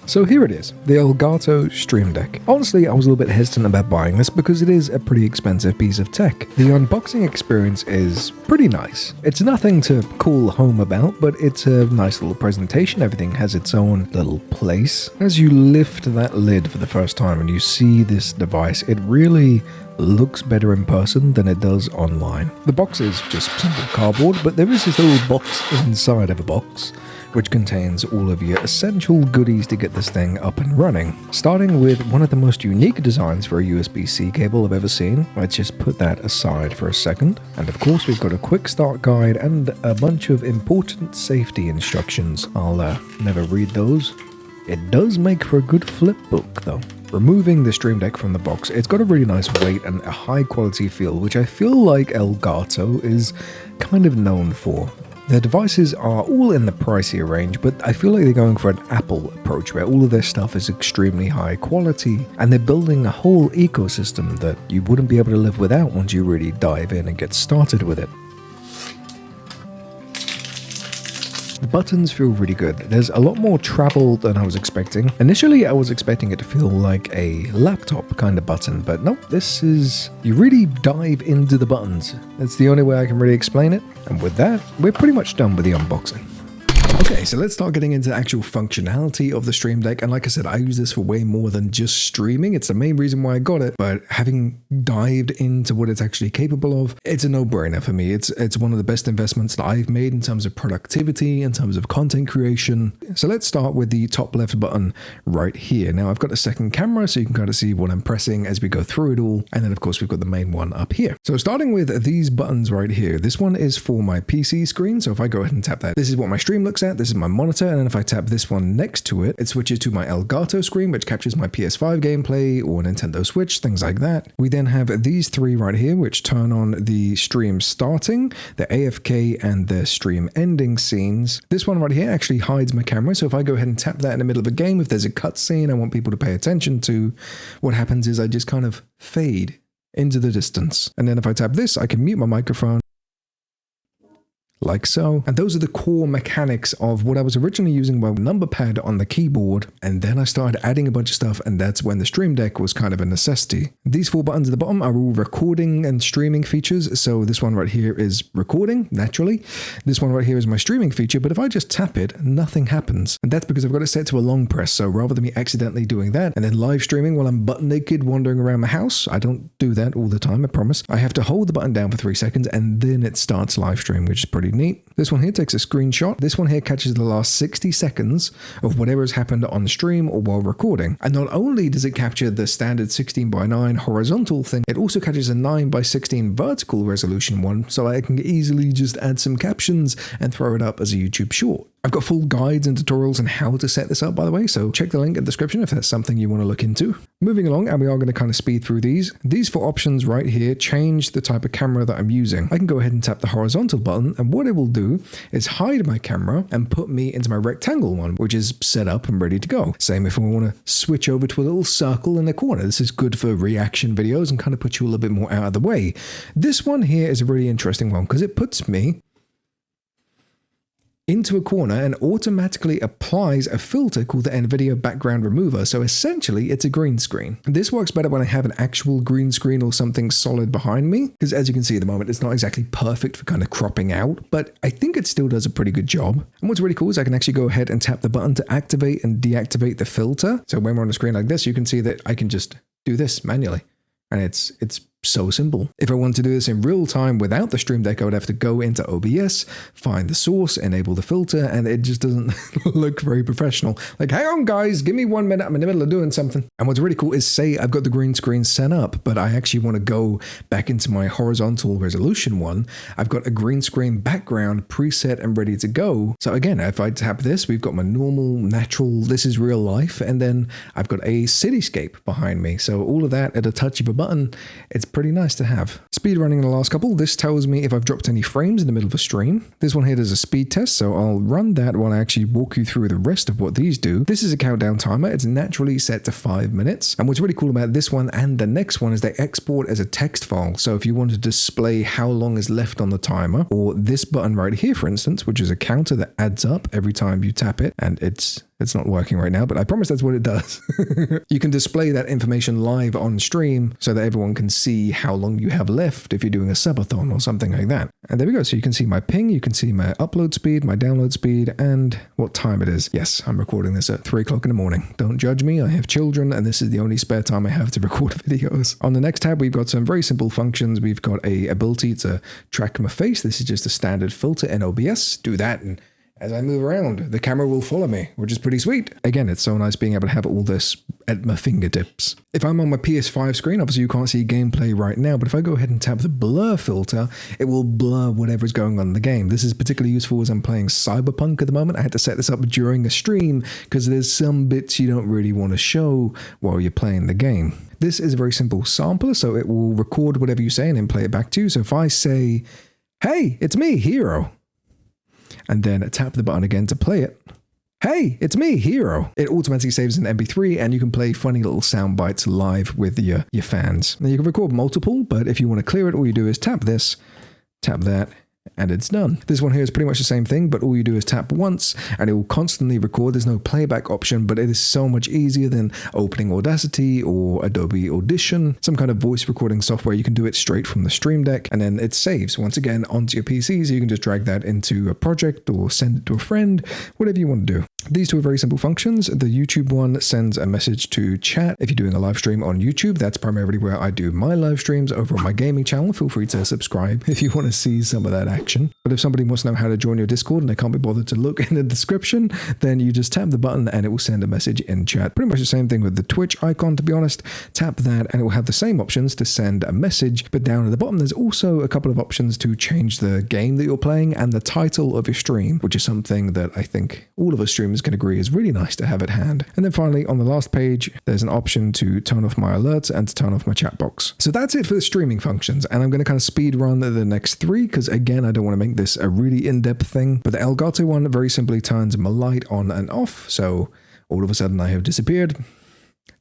So here it is, the Elgato Stream Deck. Honestly, I was a little bit hesitant about buying this because it is a pretty expensive piece of tech. The unboxing experience is pretty nice. It's nothing to call home about, but it's a nice little presentation. Everything has its own little place. As you lift that lid for the first time and you see this device, it really looks better in person than it does online. The box is just simple cardboard, but there is this little box inside of a box which contains all of your essential goodies to get this thing up and running. Starting with one of the most unique designs for a USB-C cable I've ever seen. Let's just put that aside for a second. And of course we've got a quick start guide and a bunch of important safety instructions. I'll never read those. It does make for a good flip book though. Removing the Stream Deck from the box, it's got a really nice weight and a high quality feel, which I feel like Elgato is kind of known for. Their devices are all in the pricier range, but I feel like they're going for an Apple approach where all of their stuff is extremely high quality, and they're building a whole ecosystem that you wouldn't be able to live without once you really dive in and get started with it. The buttons feel really good. There's a lot more travel than I was expecting. Initially, I was expecting it to feel like a laptop kind of button, but no, this is... you really dive into the buttons. That's the only way I can really explain it. And with that, we're pretty much done with the unboxing. Okay, so let's start getting into the actual functionality of the Stream Deck. And like I said, I use this for way more than just streaming. It's the main reason why I got it. But having dived into what it's actually capable of, it's a no-brainer for me. It's one of the best investments that I've made in terms of productivity, in terms of content creation. So let's start with the top left button right here. Now I've got a second camera, so you can kind of see what I'm pressing as we go through it all. And then of course we've got the main one up here. So starting with these buttons right here, this one is for my PC screen. So if I go ahead and tap that, this is what my stream looks at. This is my monitor, and then if I tap this one next to it, it switches to my Elgato screen, which captures my PS5 gameplay or Nintendo Switch, things like that. We then have these three right here, which turn on the stream starting, the AFK, and the stream ending scenes. This one right here actually hides my camera, so if I go ahead and tap that in the middle of a game, if there's a cutscene I want people to pay attention to, what happens is I just kind of fade into the distance. And then if I tap this, I can mute my microphone, like so. And those are the core mechanics of what I was originally using my number pad on the keyboard, and then I started adding a bunch of stuff, and that's when the Stream Deck was kind of a necessity. These four buttons at the bottom are all recording and streaming features. So this one right here is recording, naturally. This one right here is my streaming feature, but if I just tap it, nothing happens. And that's because I've got it set to a long press, so rather than me accidentally doing that and then live streaming while I'm butt naked wandering around my house, I don't do that all the time, I promise. I have to hold the button down for 3 seconds and then it starts live stream, which is pretty neat. This one here takes a screenshot. This one here catches the last 60 seconds of whatever has happened on the stream or while recording. And not only does it capture the standard 16:9 horizontal thing, it also catches a 9:16 vertical resolution one, so I can easily just add some captions and throw it up as a YouTube short. I've got full guides and tutorials on how to set this up, by the way, so check the link in the description if that's something you want to look into. Moving along, and we are going to kind of speed through these. These four options right here change the type of camera that I'm using. I can go ahead and tap the horizontal button, and what it will do is hide my camera and put me into my rectangle one, which is set up and ready to go. Same if I want to switch over to a little circle in the corner. This is good for reaction videos and kind of put you a little bit more out of the way. This one here is a really interesting one because it puts me into a corner and automatically applies a filter called the NVIDIA background remover. So essentially it's a green screen. This works better when I have an actual green screen or something solid behind me, because as you can see at the moment, it's not exactly perfect for kind of cropping out, but I think it still does a pretty good job. And what's really cool is I can actually go ahead and tap the button to activate and deactivate the filter. So when we're on a screen like this, you can see that I can just do this manually. And it's so simple. If I want to do this in real time without the Stream Deck, I would have to go into OBS, find the source, enable the filter, and it just doesn't look very professional. Like, hang on guys, give me 1 minute, I'm in the middle of doing something. And what's really cool is, say I've got the green screen set up, but I actually want to go back into my horizontal resolution one. I've got a green screen background preset and ready to go. So again, if I tap this, we've got my normal, natural, this is real life, and then I've got a cityscape behind me. So all of that at a touch of a button, it's pretty nice to have. speed running the last couple. This tells me if I've dropped any frames in the middle of a stream. This one here does a speed test, so I'll run that while I actually walk you through the rest of what these do. This is a countdown timer. It's naturally set to 5 minutes. And what's really cool about this one and the next one is they export as a text file. So if you want to display how long is left on the timer, or this button right here, for instance, which is a counter that adds up every time you tap it, and it's not working right now, but I promise that's what it does. You can display that information live on stream so that everyone can see how long you have left if you're doing a subathon or something like that. And there we go. So you can see my ping, you can see my upload speed, my download speed, and what time it is. Yes, I'm recording this at 3 o'clock in the morning. Don't judge me. I have children, and this is the only spare time I have to record videos. On the next tab, we've got some very simple functions. We've got a ability to track my face. This is just a standard filter in OBS. Do that, and as I move around, the camera will follow me, which is pretty sweet. Again, it's so nice being able to have all this at my fingertips. If I'm on my PS5 screen, obviously you can't see gameplay right now, but if I go ahead and tap the blur filter, it will blur whatever's going on in the game. This is particularly useful as I'm playing Cyberpunk at the moment. I had to set this up during a stream because there's some bits you don't really want to show while you're playing the game. This is a very simple sampler, so it will record whatever you say and then play it back to you. So if I say, "Hey, it's me, Hero," and then tap the button again to play it. "Hey, it's me, Hero." It automatically saves an MP3 and you can play funny little sound bites live with your fans. Now you can record multiple, but if you want to clear it, all you do is tap this, tap that, and it's done. This one here is pretty much the same thing, but all you do is tap once and it will constantly record. There's no playback option, but it is so much easier than opening Audacity or Adobe Audition, some kind of voice recording software. You can do it straight from the Stream Deck, and then it saves once again onto your PC, so you can just drag that into a project or send it to a friend, whatever you want to do. These two are very simple functions. The YouTube one sends a message to chat. If you're doing a live stream on YouTube, that's primarily where I do my live streams. Over on my gaming channel, feel free to subscribe if you want to see some of that action. But if somebody wants to know how to join your Discord and they can't be bothered to look in the description, then you just tap the button and it will send a message in chat. Pretty much the same thing with the Twitch icon, to be honest. Tap that and it will have the same options to send a message, but down at the bottom there's also a couple of options to change the game that you're playing and the title of your stream, which is something that I think all of us streamers can agree is really nice to have at hand. And then finally, on the last page, there's an option to turn off my alerts and to turn off my chat box. So that's it for the streaming functions, and I'm going to kind of speed run the next 3 because again, I don't want to make this a really in-depth thing. But the Elgato one very simply turns my light on and off, so all of a sudden I have disappeared.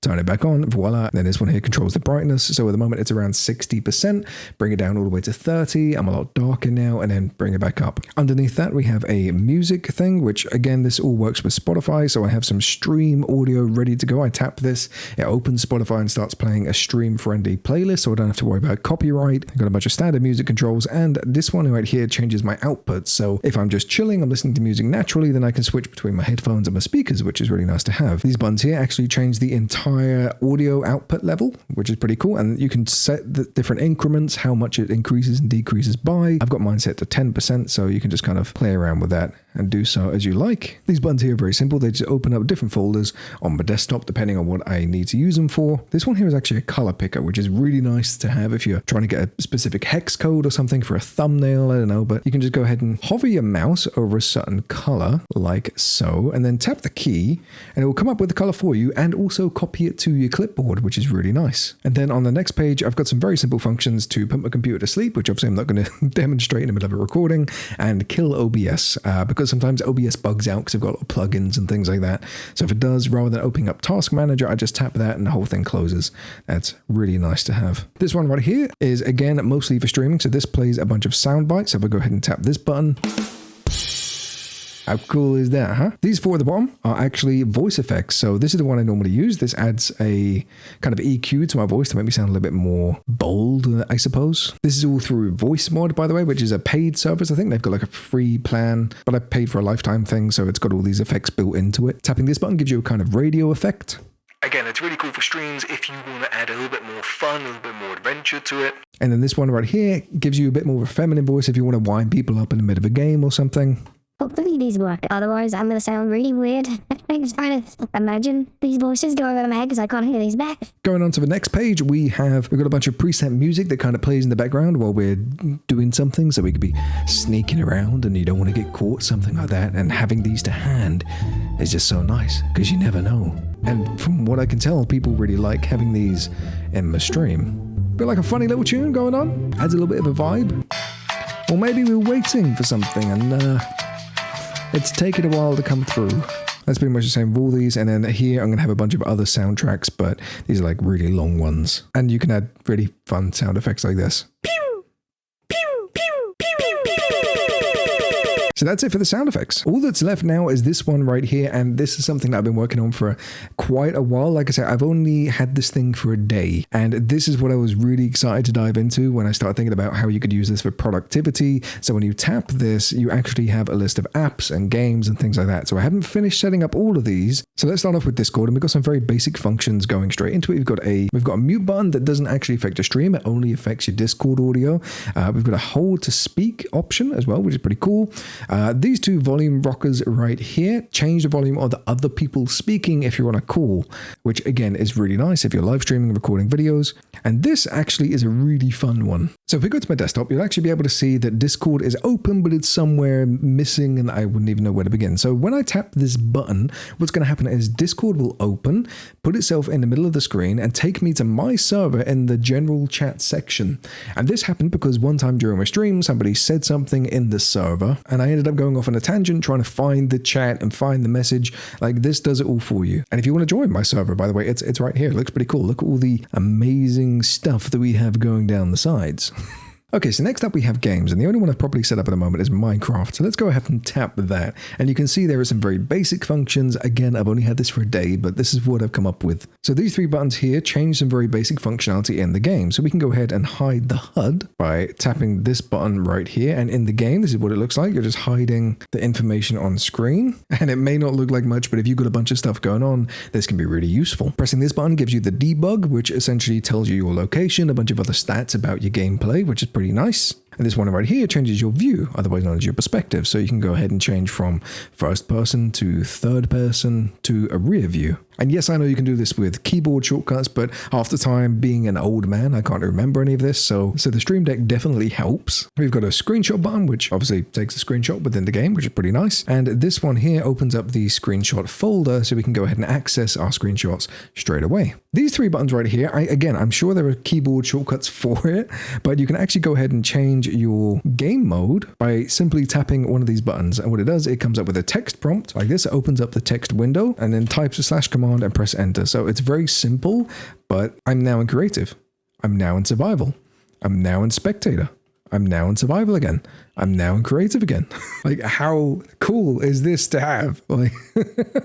Turn it back on, voila. Then this one here controls the brightness. So at the moment it's around 60%. Bring it down all the way to 30. I'm a lot darker now, and then bring it back up. Underneath that we have a music thing, which again, this all works with Spotify. So I have some stream audio ready to go. I tap this, it opens Spotify and starts playing a stream-friendly playlist, so I don't have to worry about copyright. I've got a bunch of standard music controls, and this one right here changes my output. So if I'm just chilling, I'm listening to music naturally, then I can switch between my headphones and my speakers, which is really nice to have. These buttons here actually change the entire audio output level, which is pretty cool, and you can set the different increments, how much it increases and decreases by. I've got mine set to 10%, so you can just kind of play around with that and do so as you like. These buttons here are very simple. They just open up different folders on my desktop depending on what I need to use them for. This one here is actually a color picker, which is really nice to have if you're trying to get a specific hex code or something for a thumbnail, I don't know, but you can just go ahead and hover your mouse over a certain color like so, and then tap the key and it will come up with the color for you and also copy it to your clipboard, which is really nice. And then on the next page, I've got some very simple functions to put my computer to sleep, which obviously I'm not going to demonstrate in the middle of a recording, and kill OBS, because sometimes OBS bugs out because I've got a lot of plugins and things like that. So if it does, rather than opening up Task Manager, I just tap that and the whole thing closes. That's really nice to have. This one right here is again mostly for streaming, so this plays a bunch of sound bites. So if I go ahead and tap this button, how cool is that, huh? These 4 at the bottom are actually voice effects. So this is the one I normally use. This adds a kind of EQ to my voice to make me sound a little bit more bold, I suppose. This is all through VoiceMod, by the way, which is a paid service. I think they've got like a free plan, but I paid for a lifetime thing, so it's got all these effects built into it. Tapping this button gives you a kind of radio effect. Again, it's really cool for streams if you want to add a little bit more fun, a little bit more adventure to it. And then this one right here gives you a bit more of a feminine voice if you want to wind people up in the middle of a game or something. Hopefully these work, otherwise I'm going to sound really weird. I'm just trying to imagine these voices going over my head because I can't hear these back. Going on to the next page, we've got a bunch of preset music that kind of plays in the background while we're doing something, so we could be sneaking around and you don't want to get caught, something like that. And having these to hand is just so nice because you never know. And from what I can tell, people really like having these in my stream. Got like a funny little tune going on. Adds a little bit of a vibe. Or maybe we're waiting for something and it's taken a while to come through. That's pretty much the same with all these. And then here I'm going to have a bunch of other soundtracks, but these are like really long ones. And you can add really fun sound effects like this. So that's it for the sound effects. All that's left now is this one right here, and this is something that I've been working on for quite a while. Like I said, I've only had this thing for a day, and this is what I was really excited to dive into when I started thinking about how you could use this for productivity. So when you tap this, you actually have a list of apps and games and things like that. So I haven't finished setting up all of these. So let's start off with Discord, and we've got some very basic functions going straight into it. We've got a mute button that doesn't actually affect your stream. It only affects your Discord audio. We've got a hold to speak option as well, which is pretty cool. These two volume rockers right here change the volume of the other people speaking if you're on a call, which again is really nice if you're live streaming and recording videos. And this actually is a really fun one. So if we go to my desktop, you'll actually be able to see that Discord is open, but it's somewhere missing and I wouldn't even know where to begin. So when I tap this button, what's going to happen is Discord will open, put itself in the middle of the screen and take me to my server in the general chat section. And this happened because one time during my stream, somebody said something in the server and I ended up going off on a tangent trying to find the chat and find the message. Like this does it all for you. And if you want to join my server, by the way, it's right here. It looks pretty cool. Look at all the amazing stuff that we have going down the sides. Okay, so next up we have games, and the only one I've properly set up at the moment is Minecraft. So let's go ahead and tap that. And you can see there are some very basic functions. Again, I've only had this for a day, but this is what I've come up with. So these three buttons here change some very basic functionality in the game. So we can go ahead and hide the HUD by tapping this button right here. And in the game, this is what it looks like. You're just hiding the information on screen. And it may not look like much, but if you've got a bunch of stuff going on, this can be really useful. Pressing this button gives you the debug, which essentially tells you your location, a bunch of other stats about your gameplay, which is pretty nice. And this one right here changes your view, otherwise known as your perspective. So you can go ahead and change from first person to third person to a rear view. And yes, I know you can do this with keyboard shortcuts, but half the time being an old man, I can't remember any of this. So the Stream Deck definitely helps. We've got a screenshot button, which obviously takes a screenshot within the game, which is pretty nice. And this one here opens up the screenshot folder so we can go ahead and access our screenshots straight away. These three buttons right here, again, I'm sure there are keyboard shortcuts for it, but you can actually go ahead and change your game mode by simply tapping one of these buttons. And what it does, it comes up with a text prompt like this. It opens up the text window and then types a / command and press enter. So it's very simple, but I'm now in creative. I'm now in survival. I'm now in spectator. I'm now in survival again. I'm now in creative again. Like, how cool is this to have? Like,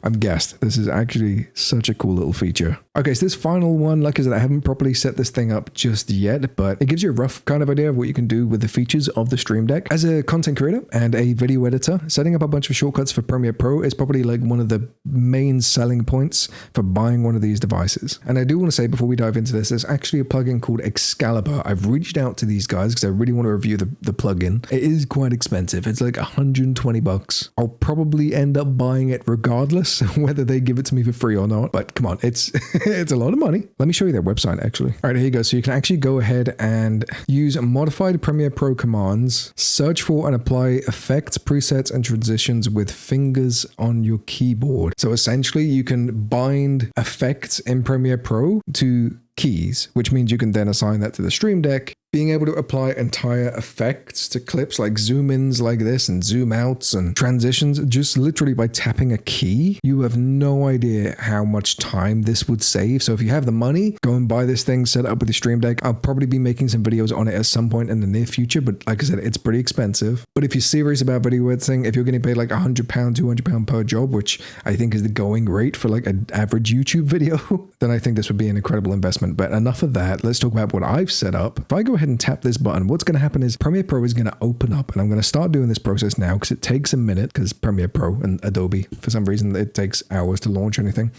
I'm gassed. This is actually such a cool little feature. Okay, so this final one, like I said, I haven't properly set this thing up just yet, but it gives you a rough kind of idea of what you can do with the features of the Stream Deck. As a content creator and a video editor, setting up a bunch of shortcuts for Premiere Pro is probably like one of the main selling points for buying one of these devices. And I do want to say before we dive into this, there's actually a plugin called Excalibur. I've reached out to these guys because I really want to review the plugin. It is quite expensive. It's like $120. I'll probably end up buying it regardless whether they give it to me for free or not. But come on, it's it's a lot of money. Let me show you their website actually. All right, here you go. So you can actually go ahead and use modified Premiere Pro commands, search for and apply effects, presets, and transitions with fingers on your keyboard. So essentially you can bind effects in Premiere Pro to keys, which means you can then assign that to the Stream Deck. Being able to apply entire effects to clips like zoom ins like this and zoom outs and transitions just literally by tapping a key. You have no idea how much time this would save. So if you have the money, go and buy this thing, set it up with the Stream Deck. I'll probably be making some videos on it at some point in the near future, but like I said, it's pretty expensive. But if you're serious about video editing, if you're getting paid like £100, £200 per job, which I think is the going rate for like an average YouTube video, then I think this would be an incredible investment. But enough of that. Let's talk about what I've set up. If I go ahead and tap this button, what's going to happen is Premiere Pro is going to open up, and I'm going to start doing this process now because it takes a minute, because Premiere Pro and Adobe, for some reason, it takes hours to launch anything.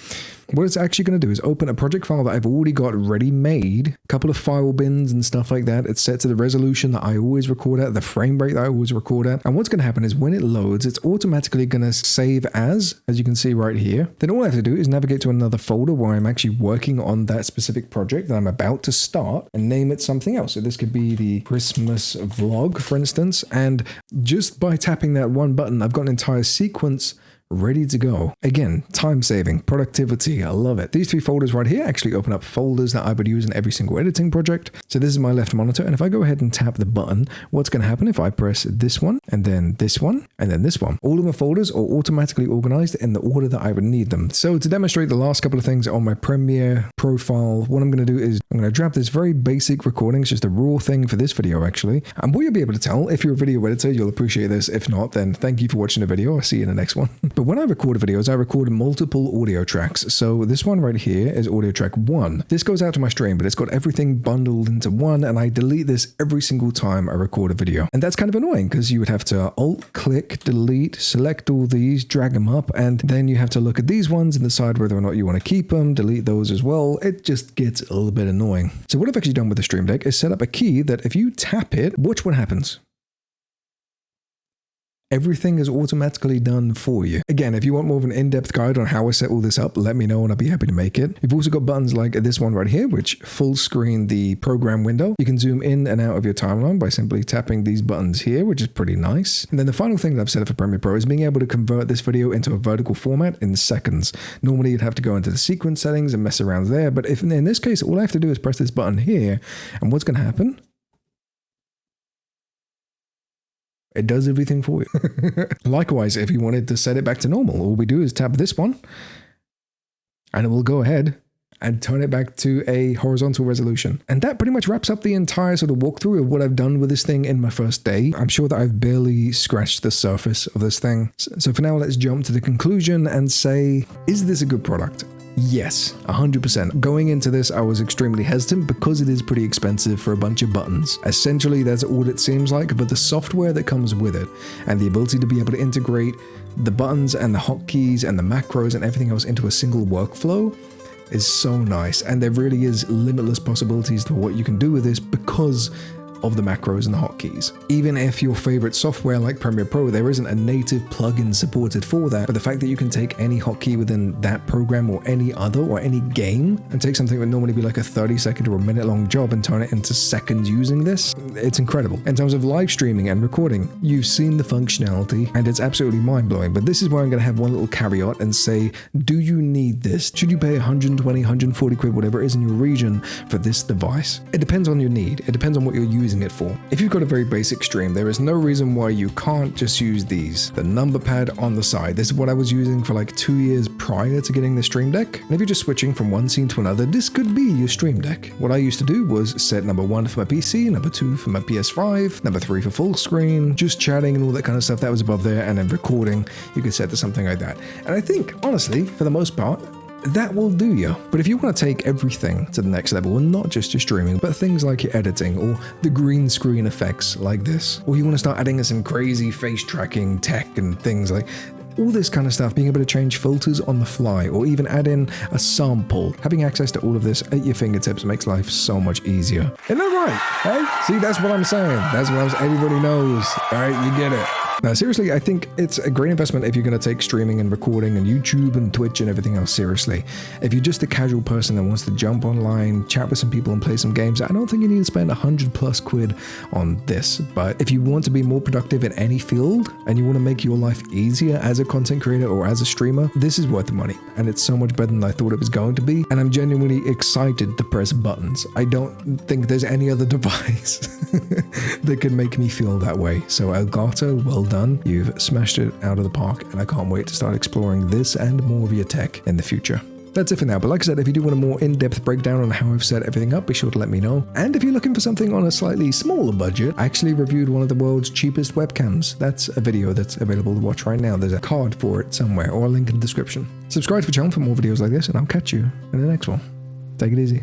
What it's actually going to do is open a project file that I've already got ready made, a couple of file bins and stuff like that. It's set to the resolution that I always record at, the frame rate that I always record at. And what's going to happen is when it loads, it's automatically going to save as you can see right here. Then all I have to do is navigate to another folder where I'm actually working on that specific project that I'm about to start and name it something else. So this could be the Christmas vlog, for instance. And just by tapping that one button, I've got an entire sequence ready to go. Again, time saving, productivity, I love it. These 3 folders right here actually open up folders that I would use in every single editing project. So this is my left monitor, and if I go ahead and tap the button, what's going to happen if I press this one, and then this one, and then this one? All of the folders are automatically organized in the order that I would need them. So to demonstrate the last couple of things on my Premiere profile, what I'm going to do is I'm going to drop this very basic recording. It's just a raw thing for this video actually. And what you'll be able to tell, if you're a video editor, you'll appreciate this. If not, then thank you for watching the video. I'll see you in the next one. But when I record videos, I record multiple audio tracks. So this one right here is audio track 1. This goes out to my stream, but it's got everything bundled into one, and I delete this every single time I record a video. And that's kind of annoying because you would have to alt-click, delete, select all these, drag them up, and then you have to look at these ones and decide whether or not you want to keep them, delete those as well. It just gets a little bit annoying. So what I've actually done with the Stream Deck is set up a key that if you tap it, watch what happens. Everything is automatically done for you. Again, if you want more of an in-depth guide on how I set all this up, let me know and I'll be happy to make it. You've also got buttons like this one right here, which full screen the program window. You can zoom in and out of your timeline by simply tapping these buttons here, which is pretty nice. And then the final thing that I've set up for Premiere Pro is being able to convert this video into a vertical format in seconds. Normally you'd have to go into the sequence settings and mess around there, but if in this case, all I have to do is press this button here, and what's going to happen? It does everything for you. Likewise, if you wanted to set it back to normal, all we do is tap this one, and it will go ahead and turn it back to a horizontal resolution. And that pretty much wraps up the entire sort of walkthrough of what I've done with this thing in my first day. I'm sure that I've barely scratched the surface of this thing. So for now, let's jump to the conclusion and say, is this a good product? Yes, 100%. Going into this, I was extremely hesitant because it is pretty expensive for a bunch of buttons. Essentially, that's all it seems like, but the software that comes with it and the ability to be able to integrate the buttons and the hotkeys and the macros and everything else into a single workflow is so nice. And there really is limitless possibilities to what you can do with this because of the macros and the hotkeys. Even if your favorite software like Premiere Pro, there isn't a native plugin supported for that, but the fact that you can take any hotkey within that program or any other or any game and take something that would normally be like a 30-second or a minute-long job and turn it into seconds using this, it's incredible. In terms of live streaming and recording, you've seen the functionality and it's absolutely mind-blowing, but this is where I'm going to have one little caveat and say, do you need this? Should you pay 120, 140 quid, whatever it is in your region for this device? It depends on your need. It depends on what you're using it for. If you've got a very basic stream, there is no reason why you can't just use these. The number pad on the side. This is what I was using for like 2 years prior to getting the Stream Deck. And if you're just switching from one scene to another, this could be your Stream Deck. What I used to do was set number 1 for my PC, number 2 for my PS5, number 3 for full screen, just chatting and all that kind of stuff that was above there, and then recording, you could set to something like that. And I think, honestly, for the most part, that will do you. But if you want to take everything to the next level, and not just your streaming, but things like your editing or the green screen effects like this, or you want to start adding in some crazy face tracking tech and things like all this kind of stuff, being able to change filters on the fly or even add in a sample, having access to all of this at your fingertips makes life so much easier. Isn't that right? Hey, see, that's what I'm saying. That's what everybody knows. All right, you get it. Now, seriously, I think it's a great investment if you're going to take streaming and recording and YouTube and Twitch and everything else seriously. If you're just a casual person that wants to jump online, chat with some people and play some games, I don't think you need to spend 100+ quid on this. But if you want to be more productive in any field and you want to make your life easier as a content creator or as a streamer, this is worth the money. And it's so much better than I thought it was going to be. And I'm genuinely excited to press buttons. I don't think there's any other device that can make me feel that way. So Elgato, well done. You've smashed it out of the park, and I can't wait to start exploring this and more of your tech in the future. That's it for now, but like I said, if you do want a more in-depth breakdown on how I've set everything up, be sure to let me know. And if you're looking for something on a slightly smaller budget, I actually reviewed one of the world's cheapest webcams. That's a video that's available to watch right now. There's a card for it somewhere, or a link in the description. Subscribe to the channel for more videos like this, and I'll catch you in the next one. Take it easy.